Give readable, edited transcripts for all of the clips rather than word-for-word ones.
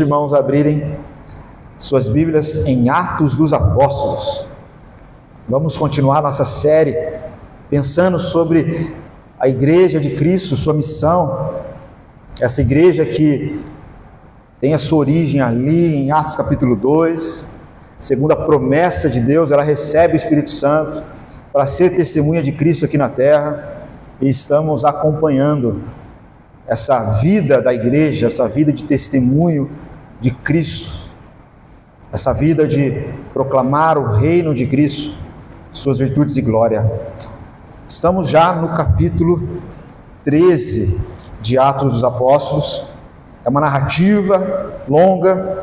Irmãos, abrirem suas Bíblias em Atos dos Apóstolos. Vamos continuar nossa série pensando sobre a Igreja de Cristo, sua missão. Essa igreja que tem a sua origem ali em Atos capítulo 2, segundo a promessa de Deus, ela recebe o Espírito Santo para ser testemunha de Cristo aqui na terra, e estamos acompanhando essa vida da igreja, essa vida de testemunho de Cristo, essa vida de proclamar o reino de Cristo, suas virtudes e glória. Estamos já no capítulo 13 de Atos dos Apóstolos. É uma narrativa longa.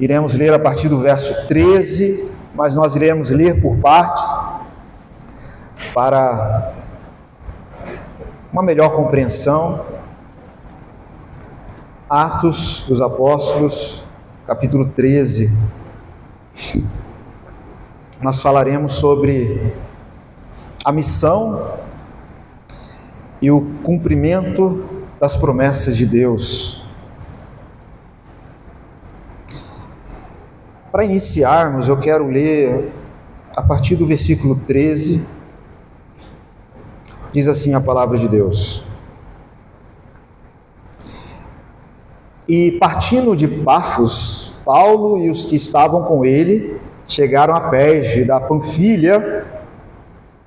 Iremos ler a partir do verso 13, mas nós iremos ler por partes para uma melhor compreensão. Atos dos Apóstolos, capítulo 13. Nós falaremos sobre a missão e o cumprimento das promessas de Deus. Para iniciarmos, eu quero ler a partir do versículo 13. Diz assim a palavra de Deus: E partindo de Pafos, Paulo e os que estavam com ele chegaram a Perge da Panfilha,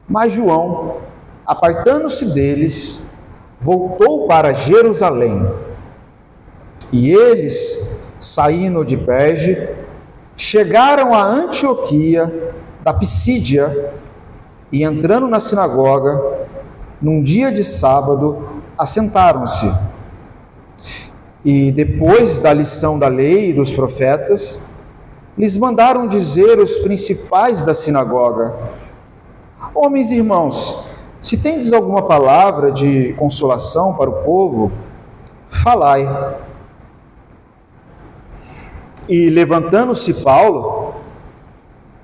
mas João, apartando-se deles, voltou para Jerusalém. E eles, saindo de Perge, chegaram a Antioquia da Pisídia, e entrando na sinagoga, num dia de sábado, assentaram-se. E depois da lição da lei e dos profetas, lhes mandaram dizer os principais da sinagoga: Homens e irmãos, se tendes alguma palavra de consolação para o povo, falai. E levantando-se Paulo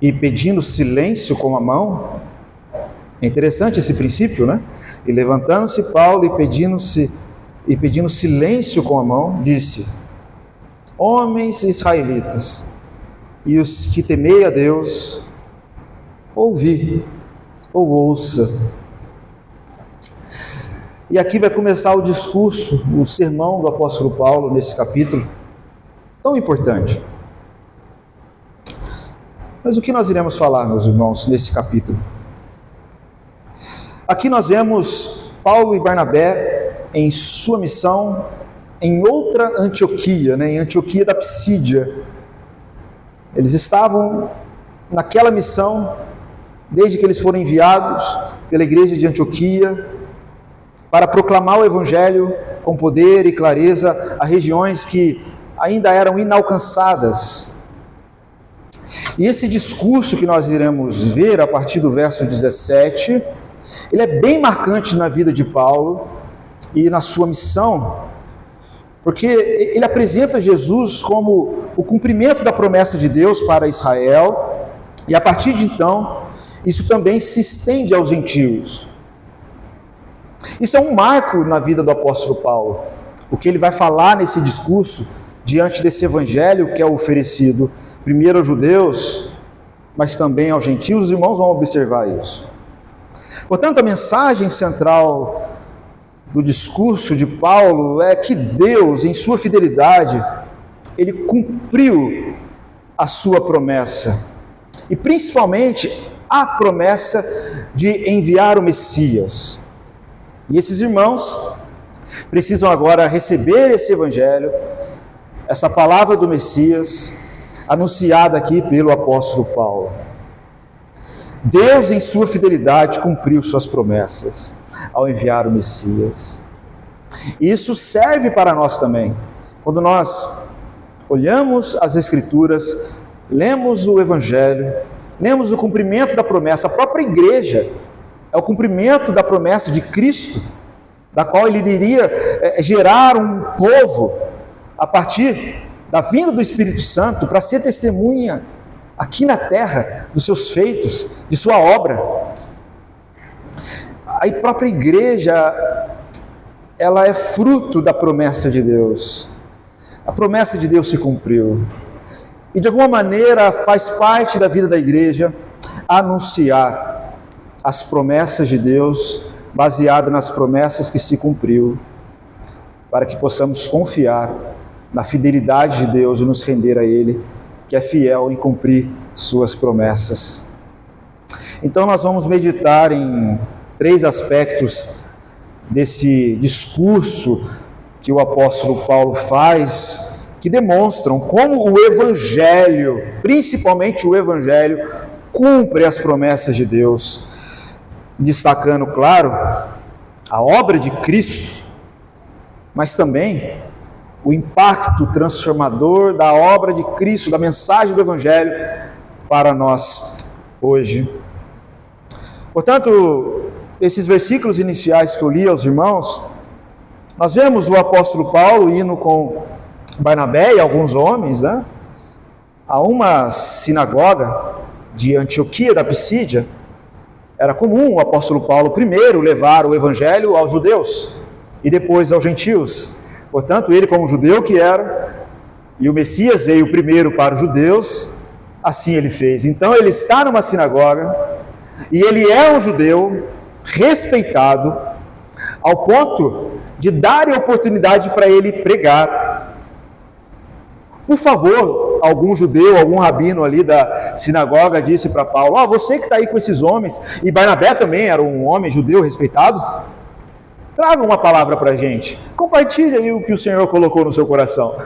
e pedindo silêncio com a mão, é interessante esse princípio, né? E levantando-se Paulo e pedindo silêncio com a mão, disse: Homens israelitas, e os que temei a Deus, ouvi, ou ouça. E aqui vai começar o discurso, o sermão do apóstolo Paulo nesse capítulo, tão importante. Mas o que nós iremos falar, meus irmãos, nesse capítulo? Aqui nós vemos Paulo e Barnabé em sua missão em outra Antioquia, em Antioquia da Pisídia. Eles estavam naquela missão desde que eles foram enviados pela igreja de Antioquia para proclamar o evangelho com poder e clareza a regiões que ainda eram inalcançadas. E esse discurso que nós iremos ver a partir do verso 17, ele é bem marcante na vida de Paulo e na sua missão, porque ele apresenta Jesus como o cumprimento da promessa de Deus para Israel, e a partir de então, isso também se estende aos gentios. Isso é um marco na vida do apóstolo Paulo, o que ele vai falar nesse discurso, diante desse evangelho que é oferecido primeiro aos judeus, mas também aos gentios. Os irmãos vão observar isso. Portanto, a mensagem central do discurso de Paulo é que Deus, em sua fidelidade, ele cumpriu a sua promessa, e principalmente a promessa de enviar o Messias. E esses irmãos precisam agora receber esse evangelho, essa palavra do Messias, anunciada aqui pelo apóstolo Paulo. Deus, em sua fidelidade, cumpriu suas promessas ao enviar o Messias. E isso serve para nós também. Quando nós olhamos as Escrituras, lemos o Evangelho, lemos o cumprimento da promessa, a própria igreja é o cumprimento da promessa de Cristo, da qual ele iria gerar um povo a partir da vinda do Espírito Santo para ser testemunha aqui na terra dos seus feitos, de sua obra. A própria igreja ela é fruto da promessa de Deus. A promessa de Deus se cumpriu. E de alguma maneira faz parte da vida da igreja anunciar as promessas de Deus, baseado nas promessas que se cumpriu, para que possamos confiar na fidelidade de Deus e nos render a Ele, que é fiel em cumprir suas promessas. Então nós vamos meditar em 3 aspectos desse discurso que o apóstolo Paulo faz, que demonstram como o Evangelho, principalmente o Evangelho, cumpre as promessas de Deus, destacando, claro, a obra de Cristo, mas também o impacto transformador da obra de Cristo, da mensagem do Evangelho para nós hoje. Portanto, esses versículos iniciais que eu li aos irmãos, nós vemos o apóstolo Paulo indo com Barnabé e alguns homens, a uma sinagoga de Antioquia da Pisídia. Era comum o apóstolo Paulo primeiro levar o evangelho aos judeus e depois aos gentios. Portanto, ele, como judeu que era, e o Messias veio primeiro para os judeus, assim ele fez. Então ele está numa sinagoga e ele é um judeu respeitado ao ponto de darem oportunidade para ele pregar. Por favor, algum judeu, algum rabino ali da sinagoga disse para Paulo: você que está aí com esses homens, e Barnabé também era um homem judeu respeitado, traga uma palavra para a gente, compartilhe aí o que o Senhor colocou no seu coração.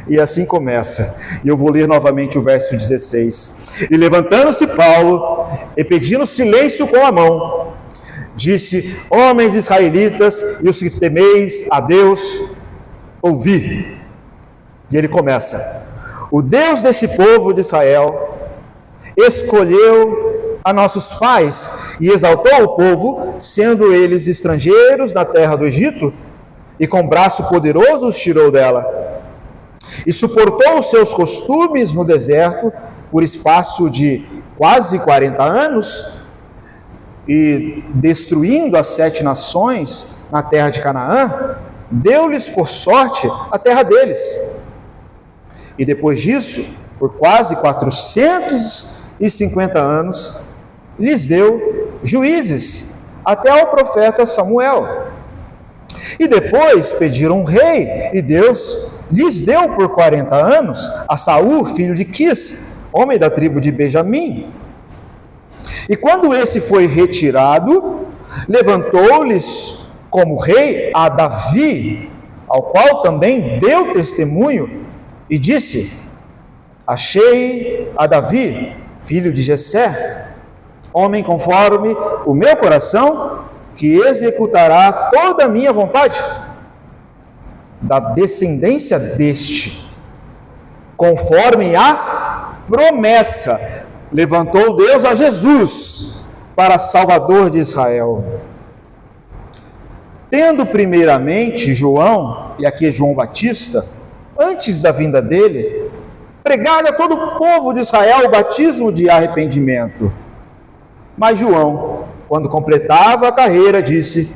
E assim começa, e eu vou ler novamente o verso 16. E levantando-se Paulo, e pedindo silêncio com a mão, disse: homens israelitas, e os que temeis a Deus, ouvi. E ele começa: o Deus desse povo de Israel escolheu a nossos pais e exaltou o povo, sendo eles estrangeiros na terra do Egito, e com braço poderoso os tirou dela. E suportou os seus costumes no deserto por espaço de quase 40 anos, e destruindo as 7 nações na terra de Canaã, deu-lhes por sorte a terra deles. E depois disso, por quase 450 anos, lhes deu juízes, até o profeta Samuel. E depois pediram um rei, e Deus lhes deu por 40 anos a Saul, filho de Quis, homem da tribo de Benjamim. E quando esse foi retirado, levantou-lhes como rei a Davi, ao qual também deu testemunho, e disse: achei a Davi, filho de Jessé, homem conforme o meu coração, que executará toda a minha vontade. Da descendência deste, conforme a promessa, levantou Deus a Jesus para Salvador de Israel. Tendo primeiramente João, e aqui é João Batista, antes da vinda dele, pregado a todo o povo de Israel o batismo de arrependimento. Mas João, quando completava a carreira, disse: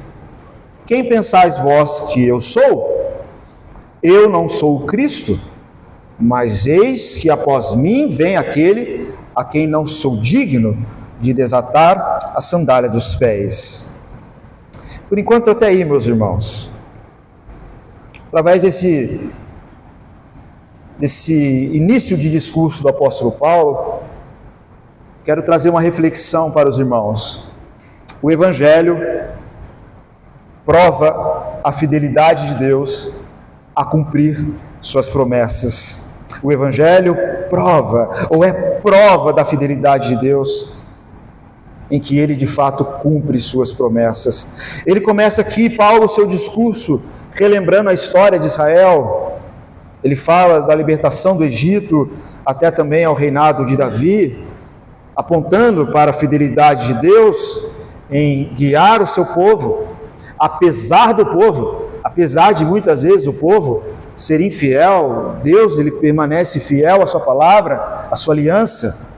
quem pensais vós que eu sou? Eu não sou o Cristo, mas eis que após mim vem aquele a quem não sou digno de desatar a sandália dos pés. Por enquanto até aí, meus irmãos. Através desse início de discurso do apóstolo Paulo, quero trazer uma reflexão para os irmãos. O Evangelho prova a fidelidade de Deus a cumprir suas promessas. O Evangelho prova, ou é prova da fidelidade de Deus, em que Ele de fato cumpre suas promessas. Ele começa aqui, Paulo, seu discurso, relembrando a história de Israel. Ele fala da libertação do Egito, até também ao reinado de Davi, apontando para a fidelidade de Deus em guiar o seu povo, apesar de muitas vezes o povo ser infiel. Deus, ele permanece fiel à sua palavra, à sua aliança.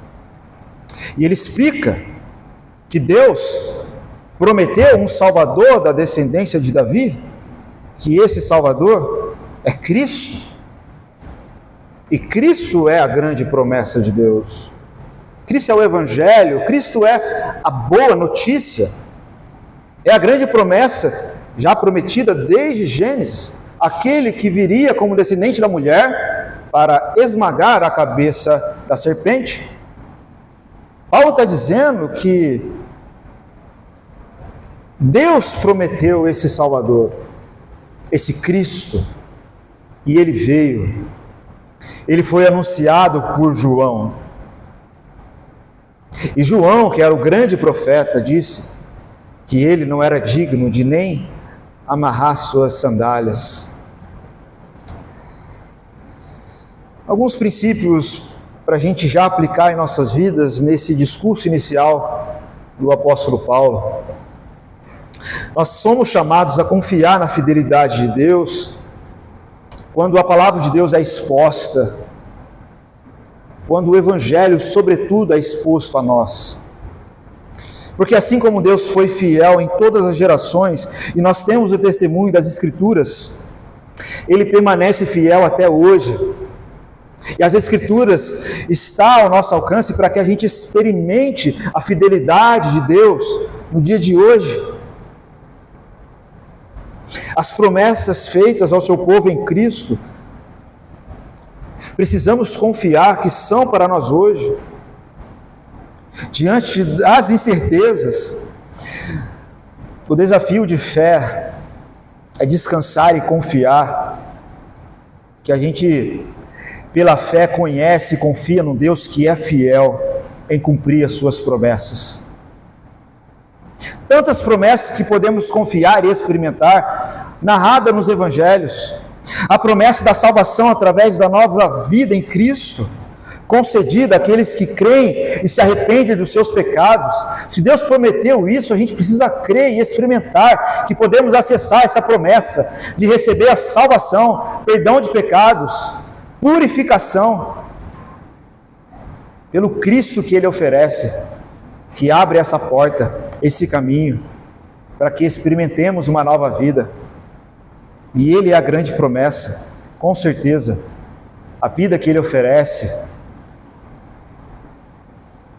E ele explica que Deus prometeu um Salvador da descendência de Davi, que esse Salvador é Cristo. E Cristo é a grande promessa de Deus. Cristo é o Evangelho, Cristo é a boa notícia. É a grande promessa, já prometida desde Gênesis, aquele que viria como descendente da mulher para esmagar a cabeça da serpente. Paulo está dizendo que Deus prometeu esse Salvador, esse Cristo, e ele veio. Ele foi anunciado por João. E João, que era o grande profeta, disse que ele não era digno de nem amarrar suas sandálias. Alguns princípios para a gente já aplicar em nossas vidas nesse discurso inicial do apóstolo Paulo. Nós somos chamados a confiar na fidelidade de Deus quando a palavra de Deus é exposta, quando o Evangelho, sobretudo, é exposto a nós. Porque assim como Deus foi fiel em todas as gerações, e nós temos o testemunho das Escrituras, Ele permanece fiel até hoje. E as Escrituras estão ao nosso alcance para que a gente experimente a fidelidade de Deus no dia de hoje. As promessas feitas ao seu povo em Cristo, precisamos confiar que são para nós hoje. Diante das incertezas, o desafio de fé é descansar e confiar que a gente, pela fé, conhece e confia num Deus que é fiel em cumprir as suas promessas. Tantas promessas que podemos confiar e experimentar, narrada nos Evangelhos. A promessa da salvação através da nova vida em Cristo, concedida àqueles que creem e se arrependem dos seus pecados. Se Deus prometeu isso, a gente precisa crer e experimentar que podemos acessar essa promessa de receber a salvação, perdão de pecados, purificação, pelo Cristo que Ele oferece, que abre essa porta, esse caminho, para que experimentemos uma nova vida. E Ele é a grande promessa, com certeza, a vida que Ele oferece,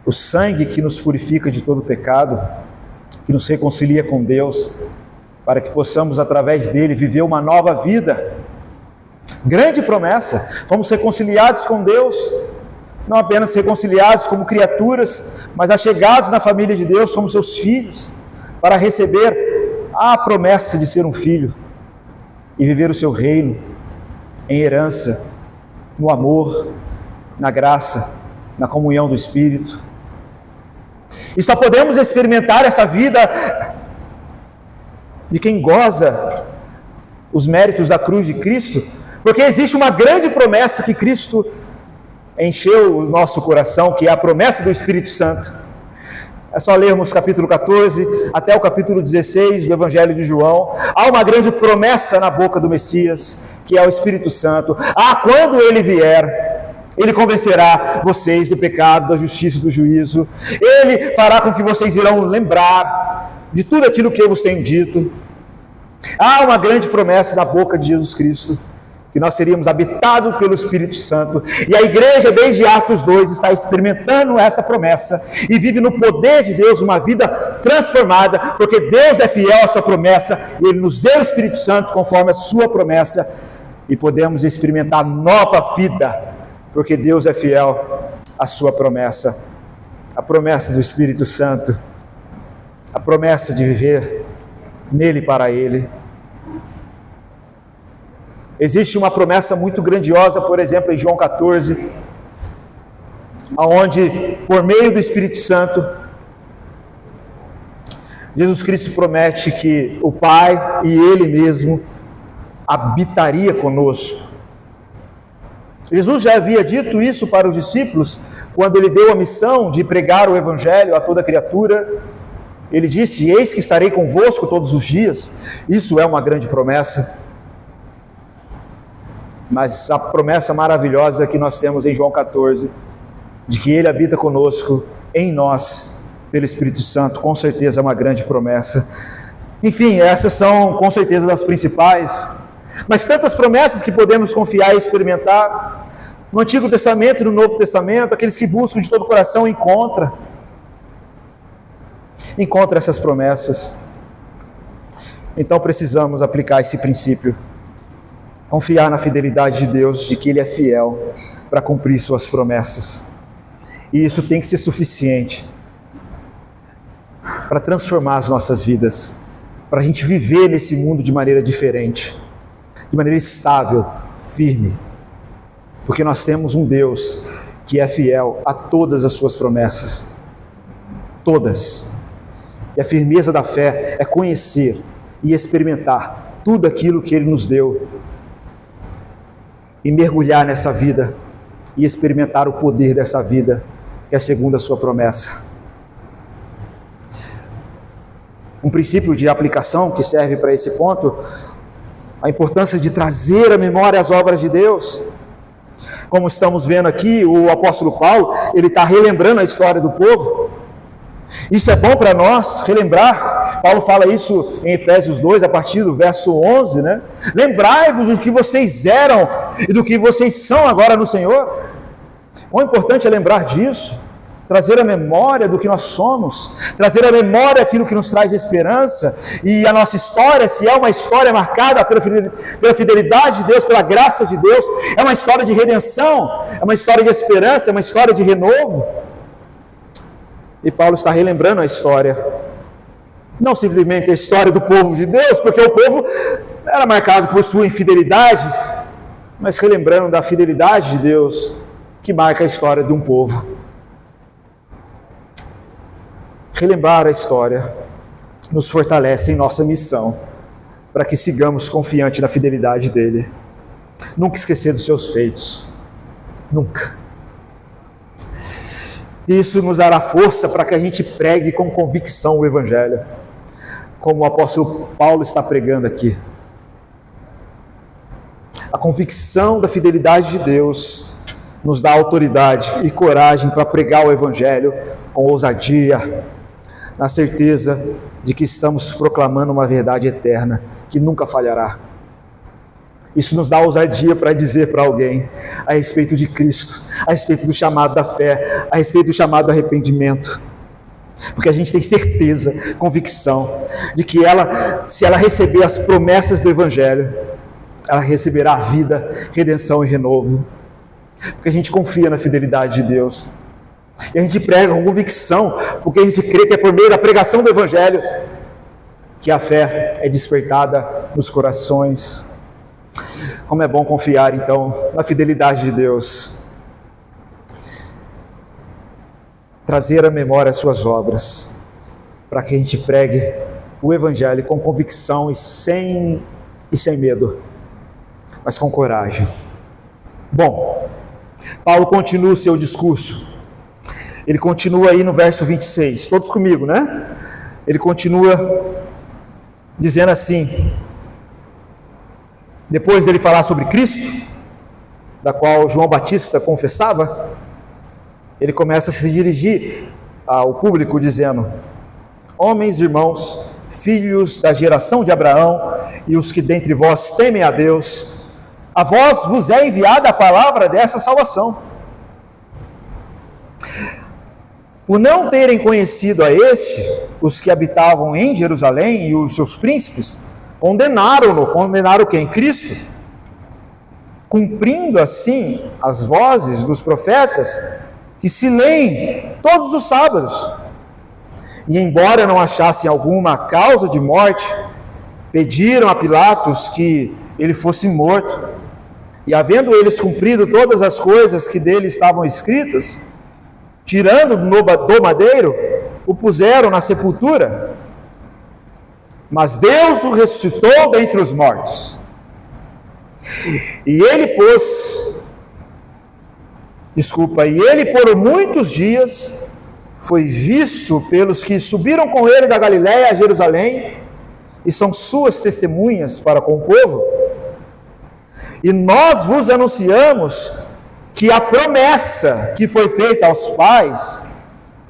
o sangue que nos purifica de todo pecado, que nos reconcilia com Deus, para que possamos, através dele, viver uma nova vida. Grande promessa, fomos reconciliados com Deus, não apenas reconciliados como criaturas, mas achegados na família de Deus, somos seus filhos, para receber a promessa de ser um filho e viver o seu reino em herança, no amor, na graça, na comunhão do Espírito. E só podemos experimentar essa vida de quem goza os méritos da cruz de Cristo, porque existe uma grande promessa que Cristo encheu o nosso coração, que é a promessa do Espírito Santo. É só lermos capítulo 14 até o capítulo 16 do Evangelho de João. Há uma grande promessa na boca do Messias, que é o Espírito Santo. Quando Ele vier, Ele convencerá vocês do pecado, da justiça e do juízo. Ele fará com que vocês irão lembrar de tudo aquilo que eu vos tenho dito. Há uma grande promessa na boca de Jesus Cristo, que nós seríamos habitados pelo Espírito Santo, e a igreja desde Atos 2 está experimentando essa promessa, e vive no poder de Deus uma vida transformada, porque Deus é fiel à sua promessa, e Ele nos deu o Espírito Santo conforme a sua promessa, e podemos experimentar nova vida, porque Deus é fiel à sua promessa, a promessa do Espírito Santo, a promessa de viver nele e para Ele. Existe uma promessa muito grandiosa, por exemplo, em João 14, onde, por meio do Espírito Santo, Jesus Cristo promete que o Pai e Ele mesmo habitaria conosco. Jesus já havia dito isso para os discípulos, quando Ele deu a missão de pregar o Evangelho a toda criatura. Ele disse: eis que estarei convosco todos os dias. Isso é uma grande promessa. Mas a promessa maravilhosa que nós temos em João 14, de que Ele habita conosco, em nós, pelo Espírito Santo, com certeza é uma grande promessa. Enfim, essas são com certeza as principais. mas tantas promessas que podemos confiar e experimentar. No Antigo Testamento e no Novo Testamento, aqueles que buscam de todo o coração encontram essas promessas. Então precisamos aplicar esse princípio, confiar na fidelidade de Deus, de que Ele é fiel para cumprir suas promessas. E isso tem que ser suficiente para transformar as nossas vidas, para a gente viver nesse mundo de maneira diferente, de maneira estável, firme, porque nós temos um Deus que é fiel a todas as suas promessas, todas. E a firmeza da fé é conhecer e experimentar tudo aquilo que Ele nos deu e mergulhar nessa vida e experimentar o poder dessa vida, que é segundo a sua promessa. Um princípio de aplicação que serve para esse ponto, a importância de trazer à memória as obras de Deus. Como estamos vendo aqui, o apóstolo Paulo, ele está relembrando a história do povo. Isso é bom para nós, relembrar. Paulo fala isso em Efésios 2, a partir do verso 11, né? Lembrai-vos do que vocês eram e do que vocês são agora no Senhor. Quão importante é lembrar disso, trazer a memória do que nós somos, trazer a memória aquilo que nos traz esperança. E a nossa história, se é uma história marcada pela fidelidade de Deus, pela graça de Deus, é uma história de redenção, é uma história de esperança, é uma história de renovo. E Paulo está relembrando a história, não simplesmente a história do povo de Deus, porque o povo era marcado por sua infidelidade, mas relembrando da fidelidade de Deus, que marca a história de um povo. Relembrar a história nos fortalece em nossa missão, para que sigamos confiantes na fidelidade dEle. Nunca esquecer dos seus feitos, nunca. Isso nos dará força para que a gente pregue com convicção o Evangelho, como o apóstolo Paulo está pregando aqui. A convicção da fidelidade de Deus nos dá autoridade e coragem para pregar o Evangelho com ousadia, na certeza de que estamos proclamando uma verdade eterna, que nunca falhará. Isso nos dá ousadia para dizer para alguém a respeito de Cristo, a respeito do chamado da fé, a respeito do chamado do arrependimento. Porque a gente tem certeza, convicção, de que se ela receber as promessas do Evangelho, ela receberá vida, redenção e renovo. Porque a gente confia na fidelidade de Deus. E a gente prega com convicção, porque a gente crê que é por meio da pregação do Evangelho que a fé é despertada nos corações. Como é bom confiar, então, na fidelidade de Deus. Trazer à memória as suas obras, para que a gente pregue o Evangelho com convicção e sem medo, mas com coragem. Bom, Paulo continua o seu discurso. Ele continua aí no verso 26, todos comigo, né? Ele continua dizendo assim, depois dele falar sobre Cristo, da qual João Batista confessava, ele começa a se dirigir ao público dizendo: homens, irmãos, filhos da geração de Abraão e os que dentre vós temem a Deus, a vós vos é enviada a palavra dessa salvação. Por não terem conhecido a este, os que habitavam em Jerusalém e os seus príncipes, condenaram quem? Cristo, cumprindo assim as vozes dos profetas que se leem todos os sábados. E embora não achassem alguma causa de morte, pediram a Pilatos que ele fosse morto. E havendo eles cumprido todas as coisas que dele estavam escritas, tirando do madeiro, o puseram na sepultura. Mas Deus o ressuscitou dentre os mortos. E ele por muitos dias foi visto pelos que subiram com ele da Galiléia a Jerusalém, e são suas testemunhas para com o povo. E nós vos anunciamos que a promessa que foi feita aos pais,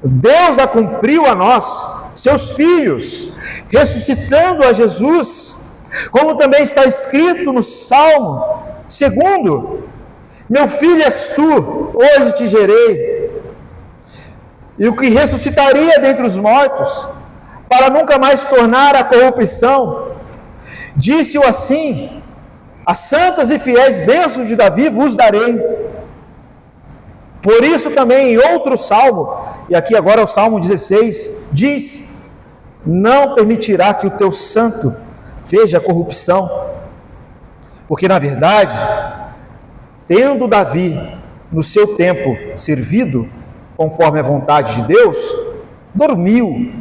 Deus a cumpriu a nós, seus filhos, ressuscitando a Jesus, Como também está escrito no Salmo 2: meu filho és tu, hoje te gerei, e o que ressuscitaria dentre os mortos, para nunca mais tornar a corrupção. Disse-o assim: as santas e fiéis bênçãos de Davi vos darei. Por isso também em outro salmo, e aqui agora é o Salmo 16, diz: não permitirá que o teu santo veja a corrupção. Porque na verdade, tendo Davi no seu tempo servido conforme a vontade de Deus, dormiu,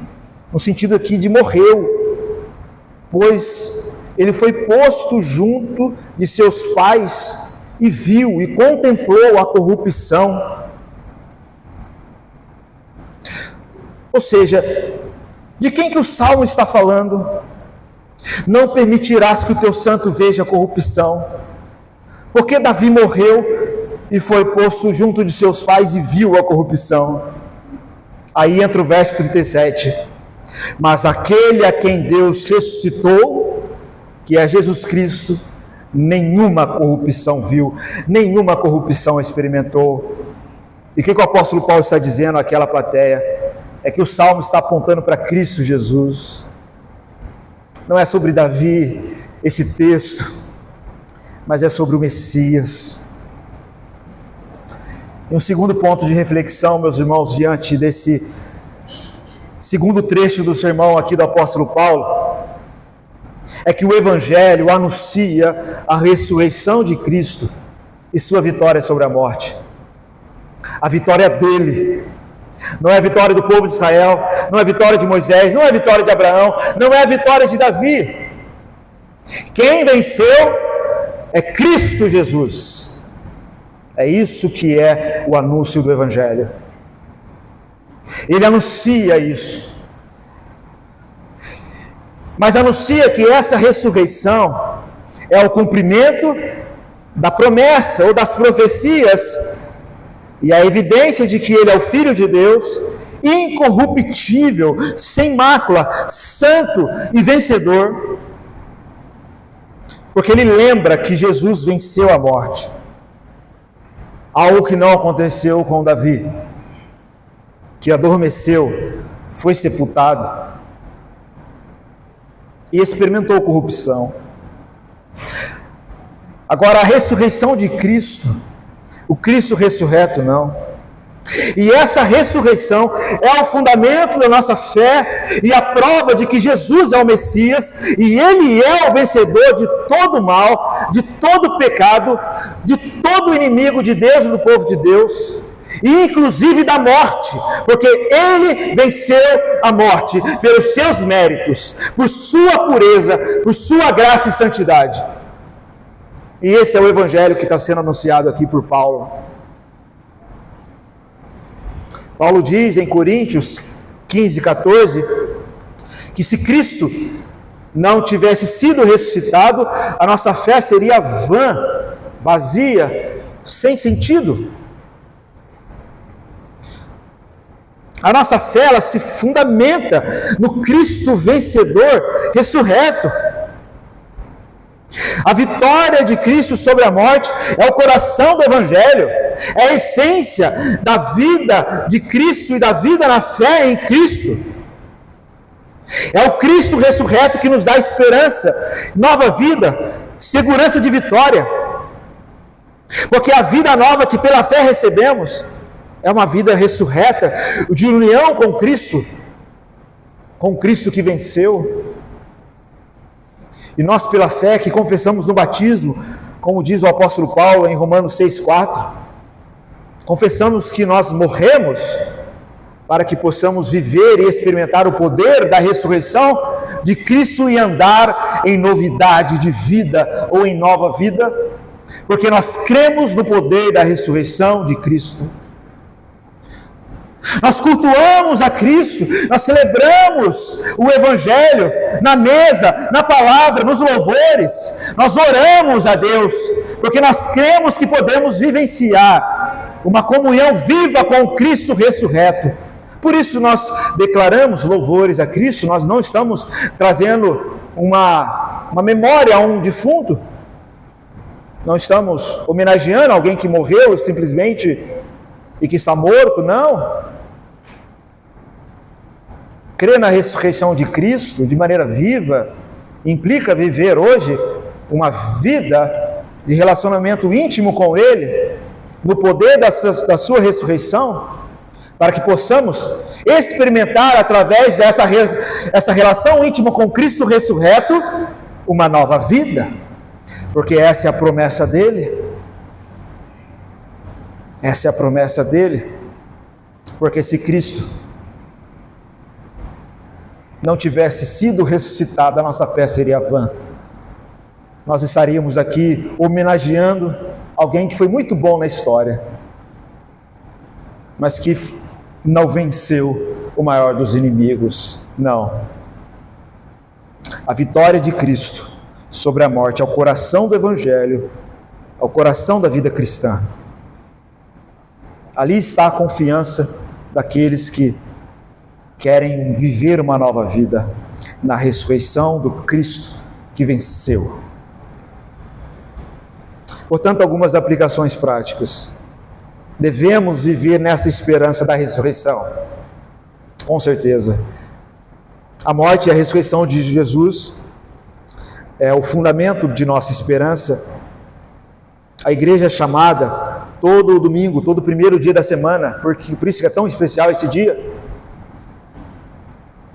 no sentido aqui de morreu, pois ele foi posto junto de seus pais e viu e contemplou a corrupção. Ou seja, de quem que o Salmo está falando? Não permitirás que o teu santo veja a corrupção. Porque Davi morreu e foi posto junto de seus pais e viu a corrupção. Aí entra o verso 37. Mas aquele a quem Deus ressuscitou, que é Jesus Cristo, nenhuma corrupção viu, nenhuma corrupção experimentou. E o que o apóstolo Paulo está dizendo àquela plateia? É que o Salmo está apontando para Cristo Jesus. Não é sobre Davi esse texto, mas é sobre o Messias. E um segundo ponto de reflexão, meus irmãos, diante desse segundo trecho do sermão aqui do apóstolo Paulo, é que o Evangelho anuncia a ressurreição de Cristo e sua vitória sobre a morte. A vitória é dele. Não é a vitória do povo de Israel, não é a vitória de Moisés, não é a vitória de Abraão, não é a vitória de Davi. Quem venceu é Cristo Jesus. É isso que é o anúncio do Evangelho. Ele anuncia isso. Mas anuncia que essa ressurreição é o cumprimento da promessa ou das profecias e a evidência de que Ele é o Filho de Deus, incorruptível, sem mácula, santo e vencedor. Porque Ele lembra que Jesus venceu a morte. Algo que não aconteceu com Davi, que adormeceu, foi sepultado e experimentou corrupção. Agora, a ressurreição de Cristo, o Cristo ressurreto, não. E essa ressurreição é o fundamento da nossa fé e a prova de que Jesus é o Messias e Ele é o vencedor de todo mal, de todo pecado, de todo inimigo de Deus e do povo de Deus, e inclusive da morte, porque Ele venceu a morte pelos seus méritos, por sua pureza, por sua graça e santidade. E esse é o Evangelho que está sendo anunciado aqui por Paulo. Paulo diz em Coríntios 15, 14, que se Cristo não tivesse sido ressuscitado, a nossa fé seria vã, vazia, sem sentido. A nossa fé, ela se fundamenta no Cristo vencedor, ressurreto. A vitória de Cristo sobre a morte é o coração do Evangelho, é a essência da vida de Cristo e da vida na fé em Cristo. É o Cristo ressurreto que nos dá esperança, nova vida, segurança de vitória. Porque a vida nova que pela fé recebemos é uma vida ressurreta, de união com Cristo que venceu. E nós, pela fé que confessamos no batismo, como diz o apóstolo Paulo em Romanos 6,4, confessamos que nós morremos para que possamos viver e experimentar o poder da ressurreição de Cristo e andar em novidade de vida ou em nova vida, porque nós cremos no poder da ressurreição de Cristo. Nós cultuamos a Cristo, nós celebramos o Evangelho na mesa, na palavra, nos louvores, nós oramos a Deus, porque nós cremos que podemos vivenciar uma comunhão viva com o Cristo ressurreto. Por isso nós declaramos louvores a Cristo, nós não estamos trazendo uma uma memória a um defunto. Não estamos homenageando alguém que morreu simplesmente e que está morto, não. Crer na ressurreição de Cristo de maneira viva implica viver hoje uma vida de relacionamento íntimo com Ele, no poder da sua ressurreição, para que possamos experimentar através dessa relação íntima com Cristo ressurreto uma nova vida, porque essa é a promessa dele. Essa é a promessa dele, porque se Cristo não tivesse sido ressuscitado, a nossa fé seria vã. Nós estaríamos aqui homenageando alguém que foi muito bom na história, mas que não venceu o maior dos inimigos. Não. A vitória de Cristo sobre a morte é o coração do Evangelho, é o coração da vida cristã. Ali está a confiança daqueles que querem viver uma nova vida, na ressurreição do Cristo que venceu. Portanto, algumas aplicações práticas. Devemos viver nessa esperança da ressurreição, com certeza. A morte e a ressurreição de Jesus é o fundamento de nossa esperança. A igreja é chamada todo domingo, todo primeiro dia da semana, por isso que é tão especial esse dia.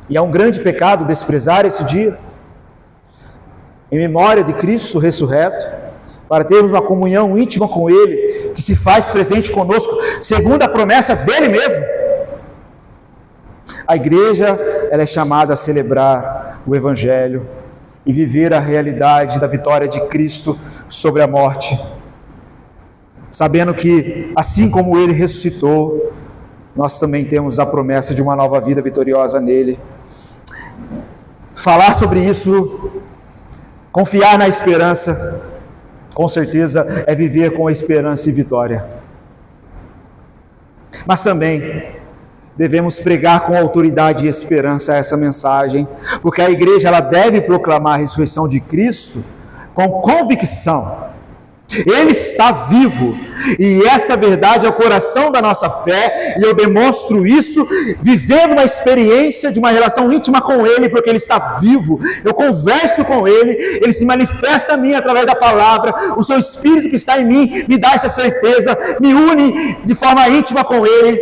E é um grande pecado desprezar esse dia, em memória de Cristo ressurreto, para termos uma comunhão íntima com Ele, que se faz presente conosco, segundo a promessa dEle mesmo. A igreja, ela é chamada a celebrar o Evangelho e viver a realidade da vitória de Cristo sobre a morte, sabendo que, assim como Ele ressuscitou, nós também temos a promessa de uma nova vida vitoriosa nele. Falar sobre isso, confiar na esperança, com certeza é viver com esperança e vitória. Mas também devemos pregar com autoridade e esperança essa mensagem, porque a igreja ela deve proclamar a ressurreição de Cristo com convicção. Ele está vivo, e essa verdade é o coração da nossa fé, e eu demonstro isso vivendo uma experiência de uma relação íntima com Ele, porque Ele está vivo. Eu converso com Ele, Ele se manifesta a mim através da palavra, o seu Espírito que está em mim me dá essa certeza, me une de forma íntima com Ele,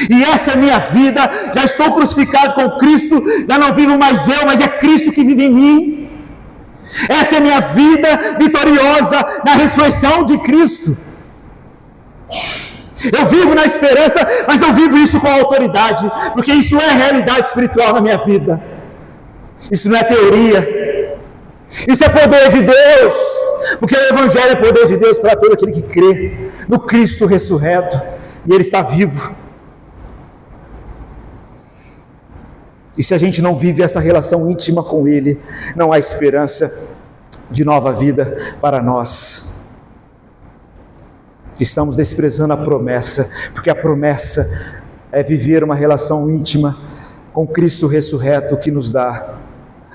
e essa é a minha vida. Já estou crucificado com Cristo, já não vivo mais eu, mas é Cristo que vive em mim. Essa é a minha vida vitoriosa na ressurreição de Cristo. Eu vivo na esperança, mas eu vivo isso com autoridade, porque isso é realidade espiritual na minha vida. Isso não é teoria, isso é poder de Deus, porque o Evangelho é poder de Deus para todo aquele que crê no Cristo ressurreto, e Ele está vivo. E se a gente não vive essa relação íntima com Ele, não há esperança de nova vida para nós. Estamos desprezando a promessa, porque a promessa é viver uma relação íntima com Cristo ressurreto, que nos dá,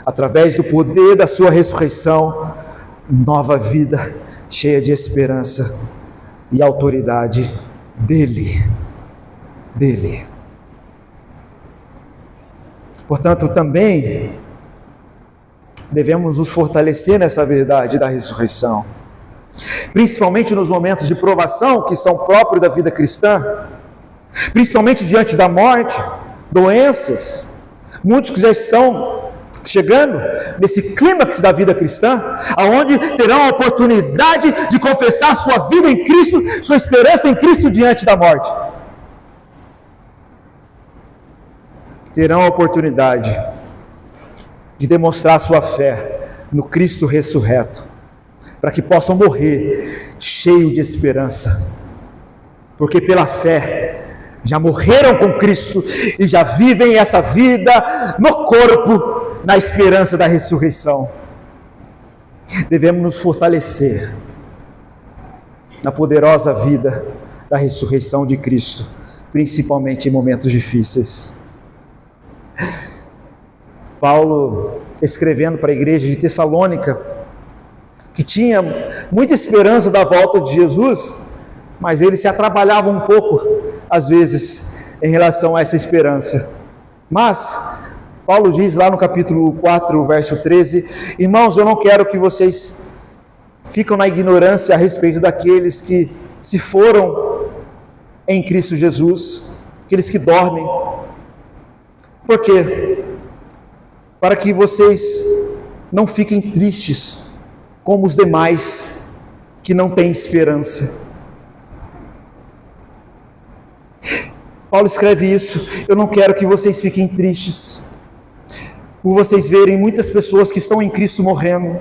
através do poder da sua ressurreição, nova vida, cheia de esperança e autoridade dEle. Portanto, também devemos nos fortalecer nessa verdade da ressurreição, principalmente nos momentos de provação que são próprios da vida cristã, principalmente diante da morte, doenças. Muitos que já estão chegando nesse clímax da vida cristã, aonde terão a oportunidade de confessar sua vida em Cristo, sua esperança em Cristo diante da morte. Terão a oportunidade de demonstrar sua fé no Cristo ressurreto, para que possam morrer cheio de esperança, porque pela fé já morreram com Cristo e já vivem essa vida no corpo, na esperança da ressurreição. Devemos nos fortalecer na poderosa vida da ressurreição de Cristo, principalmente em momentos difíceis. Paulo escrevendo para a igreja de Tessalônica, que tinha muita esperança da volta de Jesus, mas eles se atrapalhavam um pouco, às vezes, em relação a essa esperança. Mas Paulo diz lá no capítulo 4, verso 13: irmãos, eu não quero que vocês fiquem na ignorância a respeito daqueles que se foram em Cristo Jesus, aqueles que dormem. Por quê? Para que vocês não fiquem tristes como os demais que não têm esperança. Paulo escreve isso: eu não quero que vocês fiquem tristes por vocês verem muitas pessoas que estão em Cristo morrendo,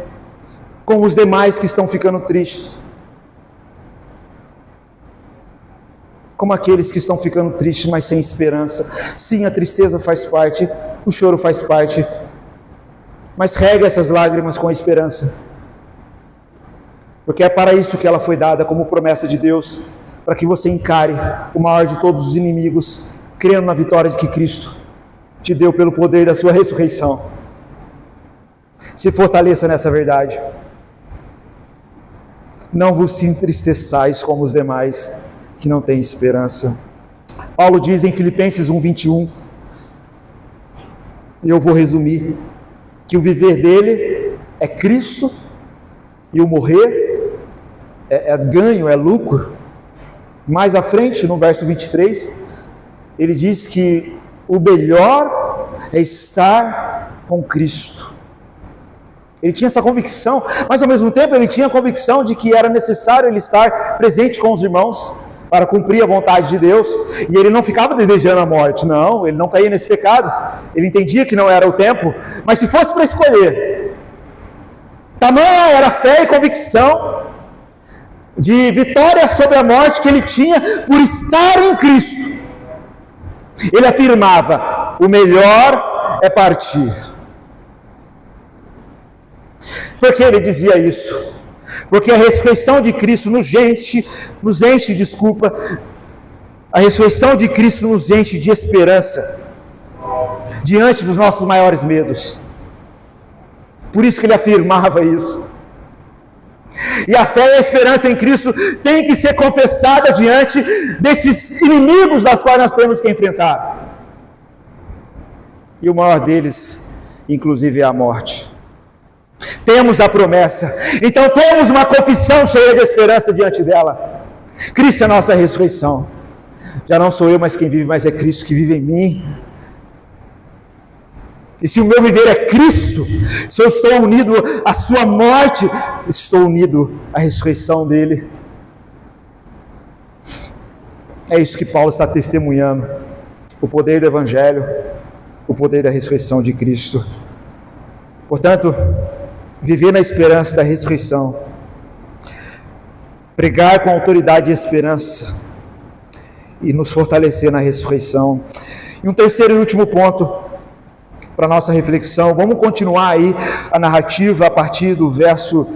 como os demais que estão ficando tristes, como aqueles que estão ficando tristes, mas sem esperança. Sim, a tristeza faz parte, o choro faz parte, mas rega essas lágrimas com a esperança, porque é para isso que ela foi dada como promessa de Deus, para que você encare o maior de todos os inimigos, crendo na vitória de que Cristo te deu pelo poder da sua ressurreição. Se fortaleça nessa verdade. Não vos entristeçais como os demais que não têm esperança. Paulo diz em Filipenses 1:21, e eu vou resumir, que o viver dele é Cristo e o morrer é ganho, é lucro. Mais à frente, no verso 23, ele diz que o melhor é estar com Cristo. Ele tinha essa convicção, mas ao mesmo tempo ele tinha a convicção de que era necessário ele estar presente com os irmãos para cumprir a vontade de Deus, e ele não ficava desejando a morte, não, ele não caía nesse pecado, ele entendia que não era o tempo, mas se fosse para escolher, tamanha era a fé e convicção de vitória sobre a morte que ele tinha por estar em Cristo, ele afirmava: o melhor é partir. Por que ele dizia isso? Porque a ressurreição de Cristo nos enche, a ressurreição de Cristo nos enche de esperança diante dos nossos maiores medos. Por isso que ele afirmava isso. E a fé e a esperança em Cristo tem que ser confessada diante desses inimigos das quais nós temos que enfrentar. E o maior deles, inclusive, é a morte. Temos a promessa, então temos uma confissão cheia de esperança diante dela. Cristo é a nossa ressurreição. Já não sou eu mais quem vive, mas é Cristo que vive em mim. E se o meu viver é Cristo, se eu estou unido à sua morte, estou unido à ressurreição dele. É isso que Paulo está testemunhando: o poder do Evangelho, o poder da ressurreição de Cristo. Portanto, viver na esperança da ressurreição, pregar com autoridade e esperança, e nos fortalecer na ressurreição. E um terceiro e último ponto para a nossa reflexão, vamos continuar aí a narrativa a partir do verso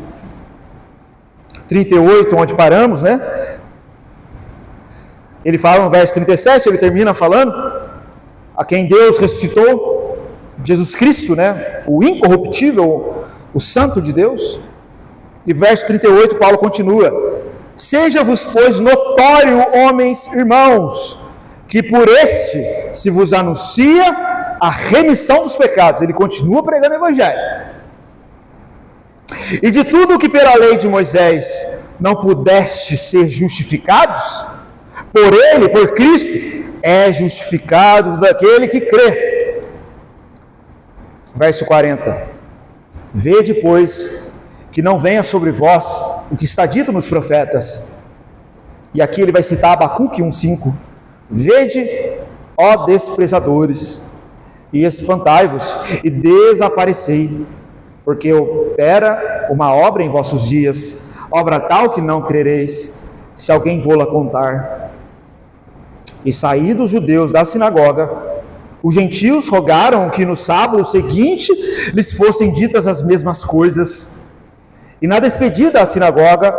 38, onde paramos, né? Ele fala no verso 37, ele termina falando: a quem Deus ressuscitou, Jesus Cristo, né? O incorruptível, o santo de Deus. E verso 38, Paulo continua: seja-vos, pois, notório, homens, irmãos, que por este se vos anuncia a remissão dos pecados. Ele continua pregando o Evangelho. E de tudo o que pela lei de Moisés não pudeste ser justificados, por ele, por Cristo, é justificado daquele que crê. Verso 40. Vede, pois, que não venha sobre vós o que está dito nos profetas. E aqui ele vai citar Abacuque 1:5. Vede, ó desprezadores, e espantai-vos, e desaparecei, porque opera uma obra em vossos dias, obra tal que não crereis, se alguém vô-la contar. E saídos os judeus da sinagoga, os gentios rogaram que no sábado seguinte lhes fossem ditas as mesmas coisas. E na despedida à sinagoga,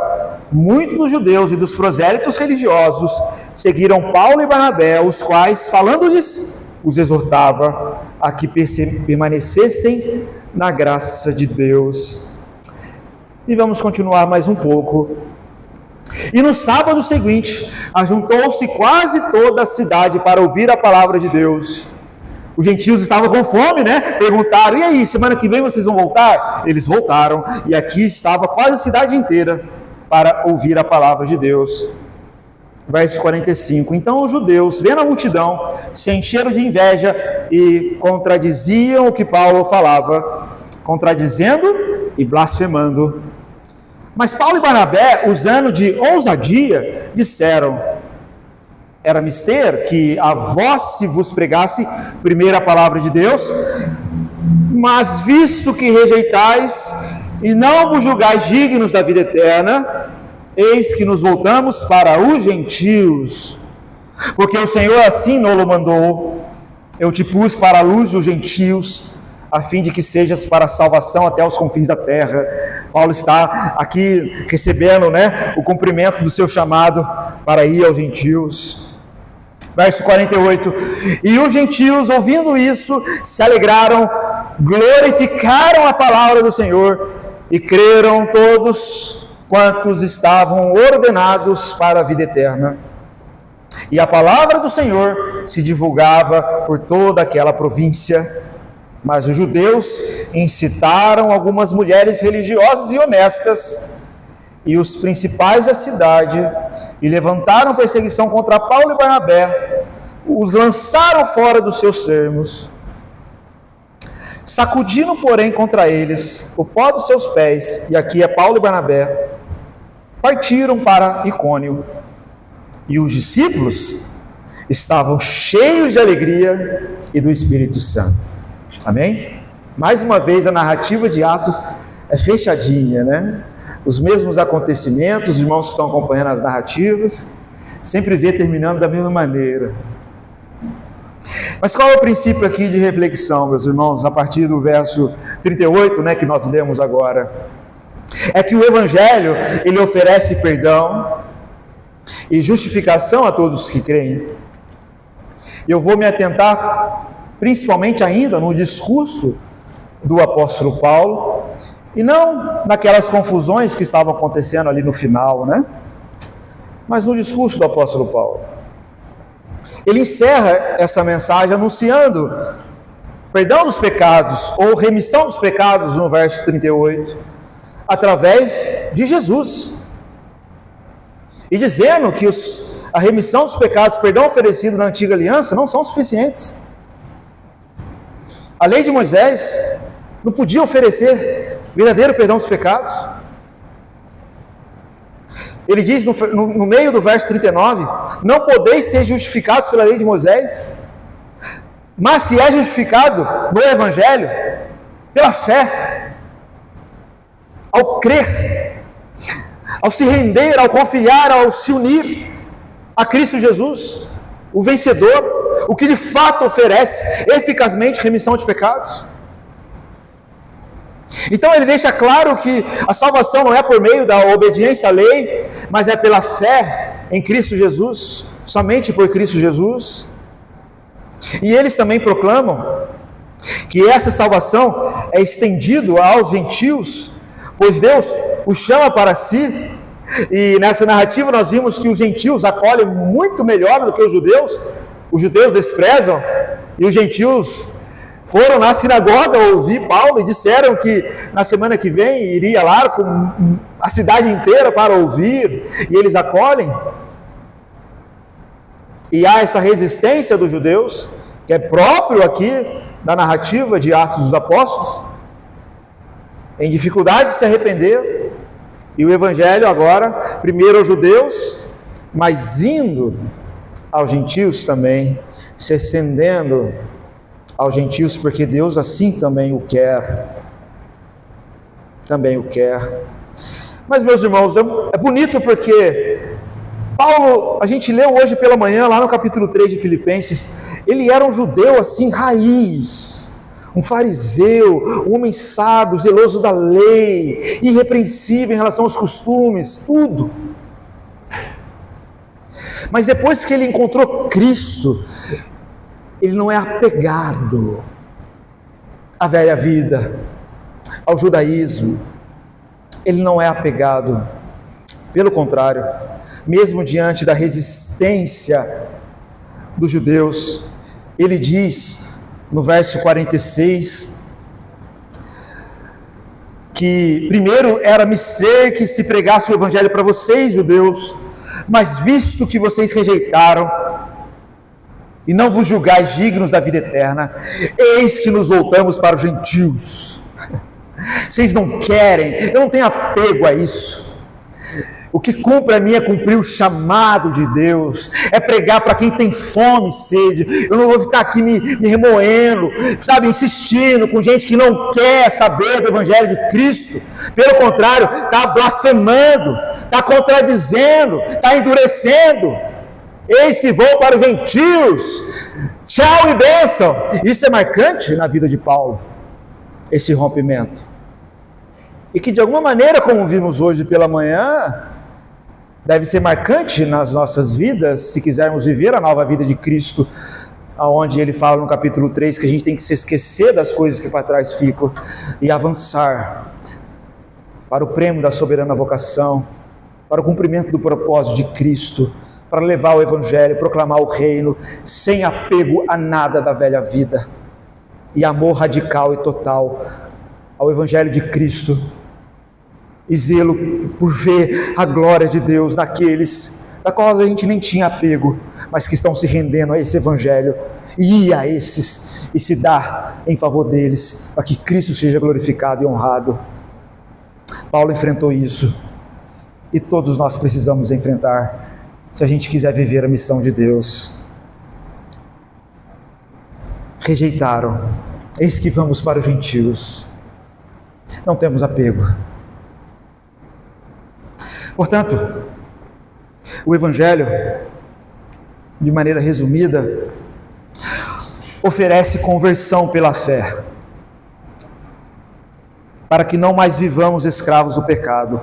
muitos dos judeus e dos prosélitos religiosos seguiram Paulo e Barnabé, os quais, falando-lhes, os exortava a que permanecessem na graça de Deus. E vamos continuar mais um pouco. E no sábado seguinte, ajuntou-se quase toda a cidade para ouvir a palavra de Deus. Os gentios estavam com fome, né? Perguntaram: e aí, semana que vem vocês vão voltar? Eles voltaram, e aqui estava quase a cidade inteira para ouvir a palavra de Deus. Verso 45. Então os judeus, vendo a multidão, se encheram de inveja e contradiziam o que Paulo falava, contradizendo e blasfemando. Mas Paulo e Barnabé, usando de ousadia, disseram: era mister que a vós se vos pregasse primeiro a palavra de Deus, mas visto que rejeitais e não vos julgais dignos da vida eterna, eis que nos voltamos para os gentios, porque o Senhor assim nos mandou: eu te pus para a luz dos gentios, a fim de que sejas para a salvação até os confins da terra. Paulo está aqui recebendo, né, o cumprimento do seu chamado para ir aos gentios. Verso 48. E os gentios, ouvindo isso, se alegraram, glorificaram a palavra do Senhor e creram todos quantos estavam ordenados para a vida eterna. E a palavra do Senhor se divulgava por toda aquela província. Mas os judeus incitaram algumas mulheres religiosas e honestas e os principais da cidade, e levantaram perseguição contra Paulo e Barnabé, os lançaram fora dos seus termos, sacudindo, porém, contra eles o pó dos seus pés, e aqui é Paulo e Barnabé, partiram para Icônio. E os discípulos estavam cheios de alegria e do Espírito Santo. Amém? Mais uma vez a narrativa de Atos é fechadinha, né? Os mesmos acontecimentos, os irmãos que estão acompanhando as narrativas, sempre vê terminando da mesma maneira. Mas qual é o princípio aqui de reflexão, meus irmãos, a partir do verso 38, né, que nós lemos agora? É que o Evangelho, ele oferece perdão e justificação a todos que creem. Eu vou me atentar principalmente ainda no discurso do apóstolo Paulo, e não naquelas confusões que estavam acontecendo ali no final, né? Mas no discurso do apóstolo Paulo. Ele encerra essa mensagem anunciando perdão dos pecados, ou remissão dos pecados, no verso 38, através de Jesus. E dizendo que a remissão dos pecados, perdão oferecido na antiga aliança, não são suficientes. A lei de Moisés não podia oferecer verdadeiro perdão dos pecados. Ele diz no meio do verso 39, não podeis ser justificados pela lei de Moisés, mas se é justificado no Evangelho, pela fé, ao crer, ao se render, ao confiar, ao se unir a Cristo Jesus, o vencedor, o que de fato oferece eficazmente remissão de pecados. Então ele deixa claro que a salvação não é por meio da obediência à lei, mas é pela fé em Cristo Jesus, somente por Cristo Jesus. E eles também proclamam que essa salvação é estendida aos gentios, pois Deus os chama para si. E nessa narrativa nós vimos que os gentios acolhem muito melhor do que os judeus desprezam, e os gentios foram na sinagoga ouvir Paulo e disseram que na semana que vem iria lá com a cidade inteira para ouvir, e eles acolhem. E há essa resistência dos judeus, que é próprio aqui da narrativa de Atos dos Apóstolos, em dificuldade de se arrepender. E o Evangelho agora, primeiro aos judeus, mas indo aos gentios também, se estendendo aos gentios, porque Deus assim também o quer. Também o quer. Mas, meus irmãos, é bonito porque Paulo, a gente leu hoje pela manhã, lá no capítulo 3 de Filipenses, ele era um judeu assim, raiz, um fariseu, um homem sábio, zeloso da lei, irrepreensível em relação aos costumes, tudo. Mas depois que ele encontrou Cristo, ele não é apegado à velha vida, ao judaísmo, ele não é apegado. Pelo contrário, mesmo diante da resistência dos judeus, ele diz no verso 46 que primeiro era mister que se pregasse o evangelho para vocês, judeus, mas visto que vocês rejeitaram e não vos julgais dignos da vida eterna, eis que nos voltamos para os gentios. Vocês não querem, eu não tenho apego a isso. O que cumpre a mim é cumprir o chamado de Deus, é pregar para quem tem fome e sede. Eu não vou ficar aqui me remoendo, sabe, insistindo com gente que não quer saber do evangelho de Cristo. Pelo contrário, está blasfemando, está contradizendo, está endurecendo. Eis que vou para os gentios, tchau e bênção. Isso é marcante na vida de Paulo, esse rompimento. E que de alguma maneira, como vimos hoje pela manhã, deve ser marcante nas nossas vidas, se quisermos viver a nova vida de Cristo, aonde ele fala no capítulo 3 que a gente tem que se esquecer das coisas que para trás ficam e avançar para o prêmio da soberana vocação, para o cumprimento do propósito de Cristo, para levar o evangelho, proclamar o reino, sem apego a nada da velha vida, e amor radical e total ao evangelho de Cristo, e zelo por ver a glória de Deus naqueles da qual a gente nem tinha apego, mas que estão se rendendo a esse evangelho, e ir a esses e se dar em favor deles, para que Cristo seja glorificado e honrado. Paulo enfrentou isso, e todos nós precisamos enfrentar, se a gente quiser viver a missão de Deus. Rejeitaram, eis que vamos para os gentios. Não temos apego. Portanto, o evangelho, de maneira resumida, oferece conversão pela fé, para que não mais vivamos escravos do pecado,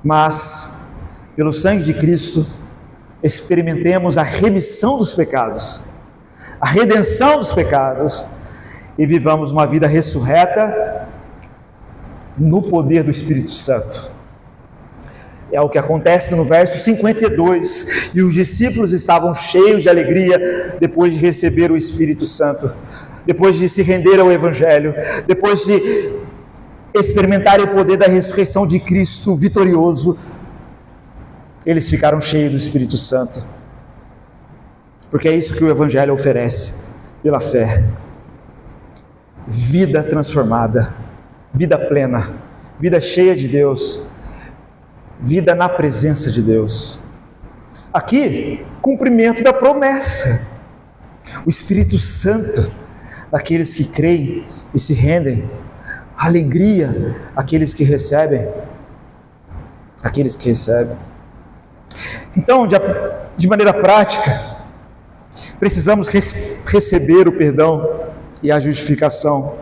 mas, pelo sangue de Cristo, experimentemos a remissão dos pecados, a redenção dos pecados, e vivamos uma vida ressurreta no poder do Espírito Santo. É o que acontece no verso 52, e os discípulos estavam cheios de alegria depois de receber o Espírito Santo, depois de se render ao Evangelho, depois de experimentarem o poder da ressurreição de Cristo vitorioso. Eles ficaram cheios do Espírito Santo, porque é isso que o Evangelho oferece, pela fé. Vida transformada, vida plena, vida cheia de Deus, vida na presença de Deus. Aqui, cumprimento da promessa. O Espírito Santo, daqueles que creem e se rendem, alegria, aqueles que recebem. Então, de maneira prática, precisamos receber o perdão e a justificação.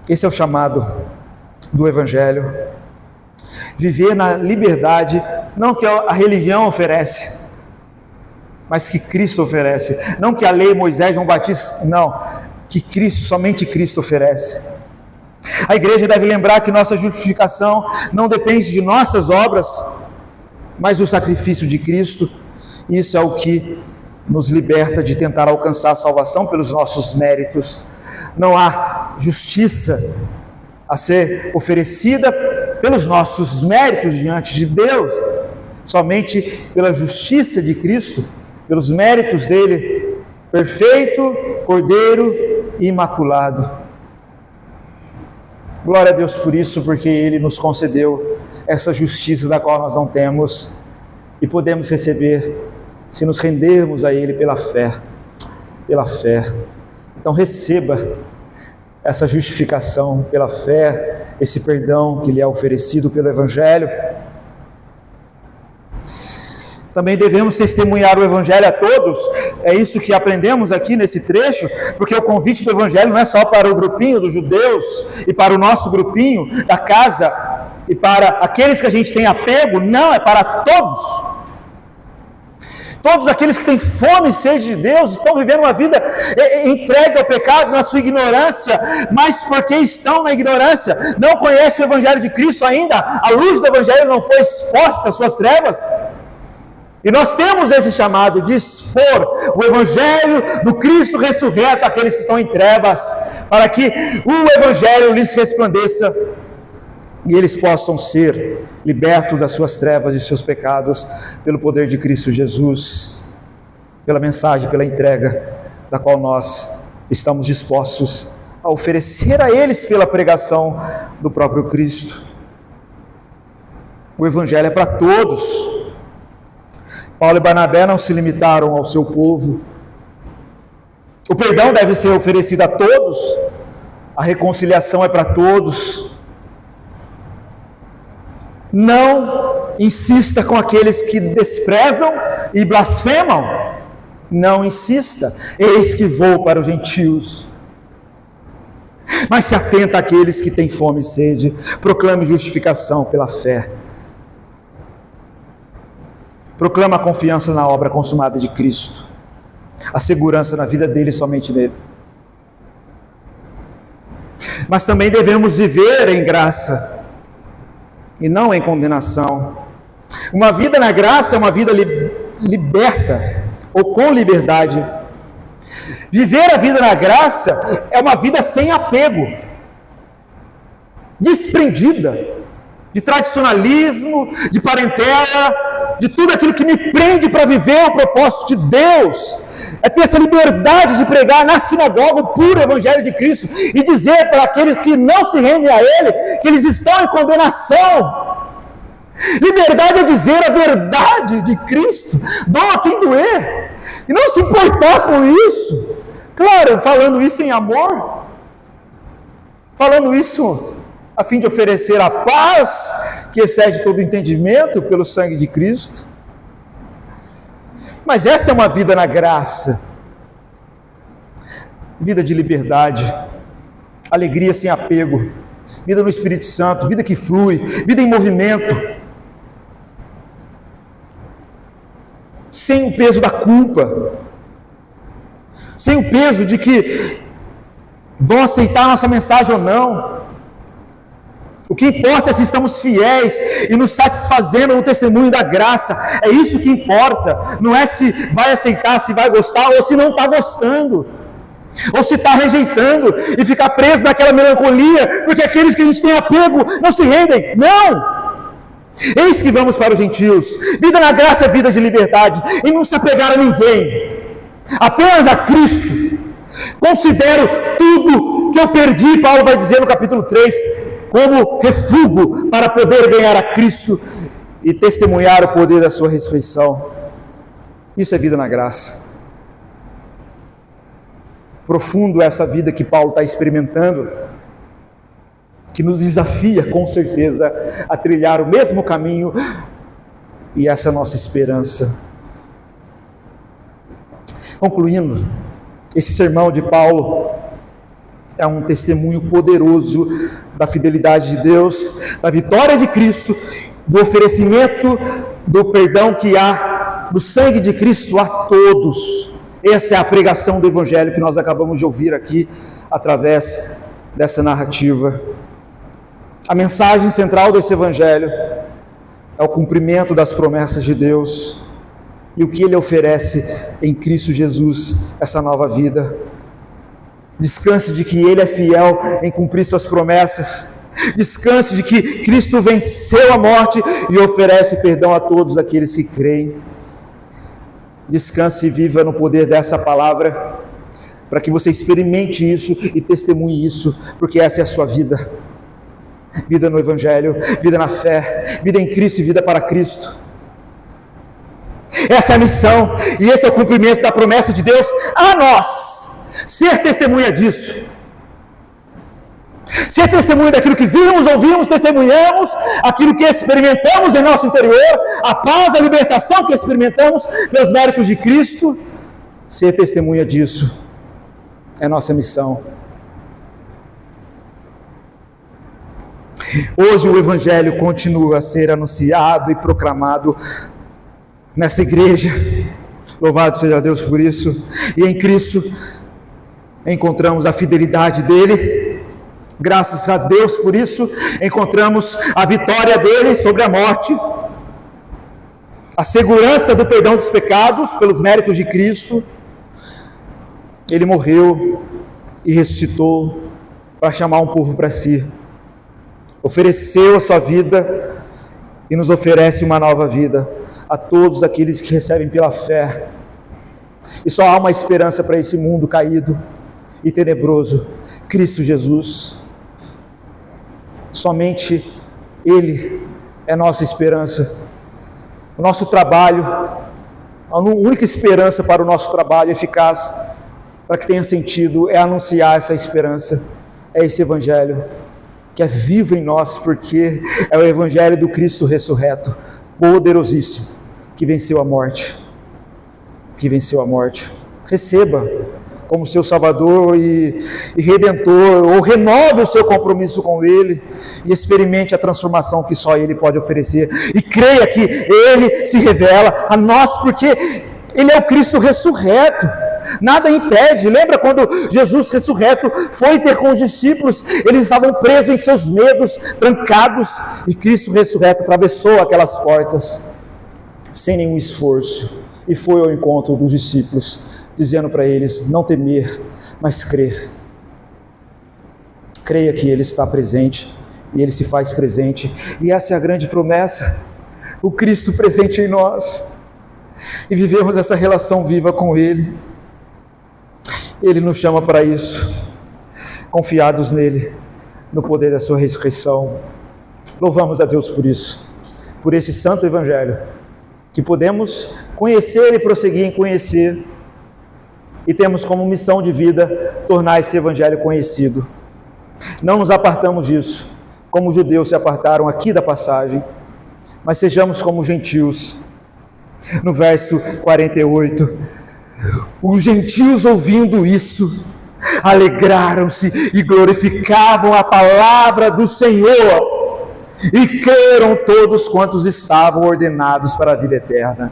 Esse é o chamado do Evangelho. Viver na liberdade, não que a religião oferece, mas que Cristo oferece. Não que a lei, Moisés, João Batista, não, que Cristo, somente Cristo oferece. A igreja deve lembrar que nossa justificação não depende de nossas obras, mas do sacrifício de Cristo. Isso é o que nos liberta de tentar alcançar a salvação pelos nossos méritos. Não há justiça a ser oferecida pelos nossos méritos diante de Deus, somente pela justiça de Cristo, pelos méritos dele, perfeito, cordeiro e imaculado. Glória a Deus por isso, porque ele nos concedeu essa justiça da qual nós não temos e podemos receber se nos rendermos a ele pela fé. Então receba essa justificação pela fé, esse perdão que lhe é oferecido pelo Evangelho. Também devemos testemunhar o Evangelho a todos. É isso que aprendemos aqui nesse trecho, porque o convite do Evangelho não é só para o grupinho dos judeus e para o nosso grupinho da casa e para aqueles que a gente tem apego, não, é para todos. Todos aqueles que têm fome e sede de Deus estão vivendo uma vida entregue ao pecado na sua ignorância, mas porque estão na ignorância, não conhecem o Evangelho de Cristo ainda, a luz do Evangelho não foi exposta às suas trevas. E nós temos esse chamado de expor o Evangelho do Cristo ressurreto àqueles que estão em trevas, para que o Evangelho lhes resplandeça e eles possam ser libertos das suas trevas e seus pecados pelo poder de Cristo Jesus, pela mensagem, pela entrega da qual nós estamos dispostos a oferecer a eles pela pregação do próprio Cristo. O Evangelho é para todos. Paulo e Barnabé não se limitaram ao seu povo. O perdão deve ser oferecido a todos, a reconciliação é para todos. Não insista com aqueles que desprezam e blasfemam. Não insista. Eis que vou para os gentios. Mas se atenta àqueles que têm fome e sede. Proclame justificação pela fé. Proclama a confiança na obra consumada de Cristo. A segurança na vida dele, somente nele. Mas também devemos viver em graça e não em condenação. Uma vida na graça é uma vida liberta, ou com liberdade. Viver a vida na graça é uma vida sem apego, desprendida de tradicionalismo, de parentela, de tudo aquilo que me prende para viver o propósito de Deus. É ter essa liberdade de pregar na sinagoga o puro Evangelho de Cristo e dizer para aqueles que não se rendem a Ele que eles estão em condenação. Liberdade é dizer a verdade de Cristo, doa quem doer, e não se importar com isso. Claro, falando isso em amor, falando isso a fim de oferecer a paz que excede todo entendimento pelo sangue de Cristo. Mas essa é uma vida na graça, vida de liberdade, alegria sem apego, vida no Espírito Santo, vida que flui, vida em movimento, sem o peso da culpa, sem o peso de que vão aceitar a nossa mensagem ou não. O que importa é se estamos fiéis e nos satisfazendo no testemunho da graça. É isso que importa. Não é se vai aceitar, se vai gostar ou se não está gostando, ou se está rejeitando e ficar preso naquela melancolia, porque aqueles que a gente tem apego não se rendem. Não! Eis que vamos para os gentios. Vida na graça é vida de liberdade, e não se apegar a ninguém, apenas a Cristo. Considero tudo que eu perdi, Paulo vai dizer no capítulo 3, como refúgio para poder ganhar a Cristo e testemunhar o poder da sua ressurreição. Isso é vida na graça. Profundo é essa vida que Paulo está experimentando, que nos desafia com certeza a trilhar o mesmo caminho, e essa é a nossa esperança. Concluindo, esse sermão de Paulo é um testemunho poderoso da fidelidade de Deus, da vitória de Cristo, do oferecimento do perdão que há no sangue de Cristo a todos. Essa é a pregação do Evangelho que nós acabamos de ouvir aqui, através dessa narrativa. A mensagem central desse Evangelho é o cumprimento das promessas de Deus e o que Ele oferece em Cristo Jesus, essa nova vida. Descanse de que Ele é fiel em cumprir suas promessas. Descanse de que Cristo venceu a morte e oferece perdão a todos aqueles que creem. Descanse e viva no poder dessa palavra, para que você experimente isso e testemunhe isso, porque essa é a sua vida. Vida no Evangelho, vida na fé, vida em Cristo e vida para Cristo. Essa é a missão e esse é o cumprimento da promessa de Deus a nós. Ser testemunha disso, ser testemunha daquilo que vimos, ouvimos, testemunhamos, aquilo que experimentamos em nosso interior, a paz, a libertação que experimentamos pelos méritos de Cristo. Ser testemunha disso é nossa missão. Hoje o Evangelho continua a ser anunciado e proclamado nessa igreja, Louvado seja Deus por isso. E em Cristo encontramos a fidelidade dele. Graças a Deus por isso encontramos a vitória dele sobre a morte, a segurança do perdão dos pecados pelos méritos de Cristo. Ele morreu e ressuscitou para chamar um povo para si. Ofereceu a sua vida e nos oferece uma nova vida a todos aqueles que recebem pela fé. E só há uma esperança para esse mundo caído e tenebroso: Cristo Jesus. Somente Ele é nossa esperança. O nosso trabalho, a única esperança para o nosso trabalho eficaz, para que tenha sentido, é anunciar essa esperança, é esse Evangelho, que é vivo em nós, porque é o Evangelho do Cristo ressurreto, poderosíssimo, que venceu a morte, Receba como seu Salvador e Redentor, ou renove o seu compromisso com Ele, e experimente a transformação que só Ele pode oferecer, e creia que Ele se revela a nós, porque Ele é o Cristo ressurreto. Nada impede. Lembra quando Jesus ressurreto foi ter com os discípulos? Eles estavam presos em seus medos, trancados, e Cristo ressurreto atravessou aquelas portas sem nenhum esforço e foi ao encontro dos discípulos, dizendo para eles não temer, mas crer. Creia que Ele está presente e Ele se faz presente, e essa é a grande promessa, o Cristo presente em nós, e vivemos essa relação viva com Ele. Ele nos chama para isso, confiados nele, no poder da sua ressurreição. Louvamos a Deus por isso, por esse santo Evangelho, que podemos conhecer e prosseguir em conhecer, e temos como missão de vida tornar esse Evangelho conhecido. Não nos apartamos disso, como os judeus se apartaram aqui da passagem, mas sejamos como os gentios. No verso 48, os gentios, ouvindo isso, alegraram-se e glorificavam a palavra do Senhor, e creram todos quantos estavam ordenados para a vida eterna.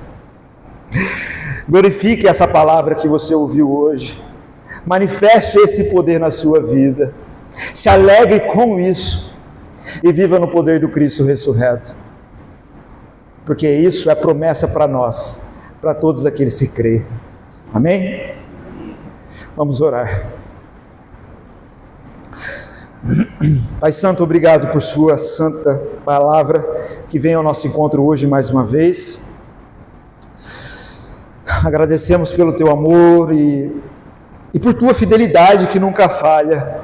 Glorifique essa palavra que você ouviu hoje, manifeste esse poder na sua vida, se alegre com isso e viva no poder do Cristo ressurreto, porque isso é promessa para nós, para todos aqueles que creem. Amém? Vamos orar. Pai Santo, obrigado por sua santa palavra, que vem ao nosso encontro hoje mais uma vez. Agradecemos pelo teu amor e por tua fidelidade que nunca falha,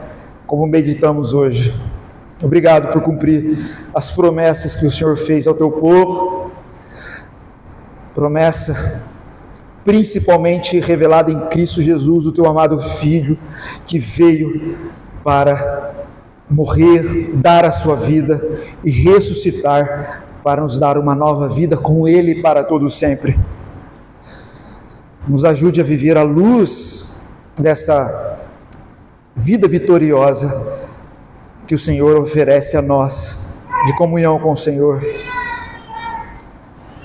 como meditamos hoje. Obrigado por cumprir as promessas que o Senhor fez ao teu povo, promessa principalmente revelada em Cristo Jesus, o teu amado Filho, que veio para morrer, dar a sua vida e ressuscitar para nos dar uma nova vida com Ele para todo sempre. Nos ajude a viver à luz dessa vida vitoriosa que o Senhor oferece a nós, de comunhão com o Senhor.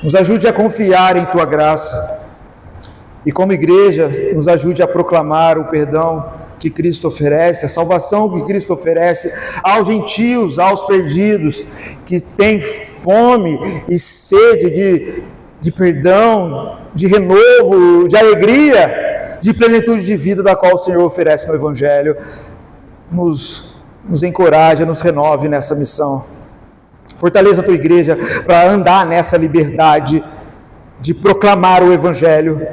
Nos ajude a confiar em tua graça e, como igreja, nos ajude a proclamar o perdão que Cristo oferece, a salvação que Cristo oferece aos gentios, aos perdidos, que têm fome e sede de perdão, de renovo, de alegria, de plenitude de vida, da qual o Senhor oferece no Evangelho. Nos encoraja, nos renove nessa missão. Fortaleça a tua igreja para andar nessa liberdade de proclamar o Evangelho,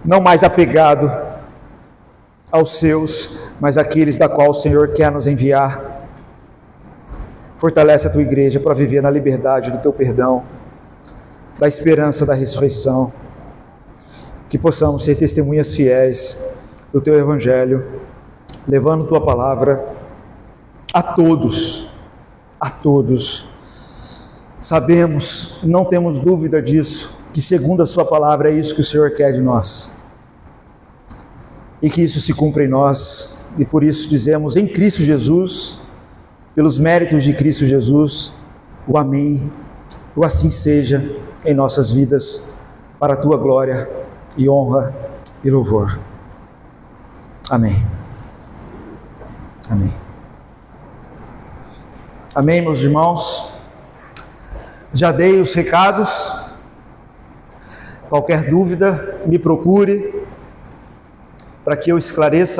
não mais apegado aos seus, mas àqueles da qual o Senhor quer nos enviar. Fortalece a tua igreja para viver na liberdade do teu perdão, da esperança da ressurreição, que possamos ser testemunhas fiéis do teu Evangelho, levando tua palavra a todos. Sabemos, não temos dúvida disso, que segundo a sua palavra é isso que o Senhor quer de nós, e que isso se cumpra em nós, e por isso dizemos em Cristo Jesus, pelos méritos de Cristo Jesus, o amém, o assim seja em nossas vidas, para a tua glória e honra e louvor. Amém. Amém. Amém, meus irmãos. Já dei os recados. Qualquer dúvida, me procure para que eu esclareça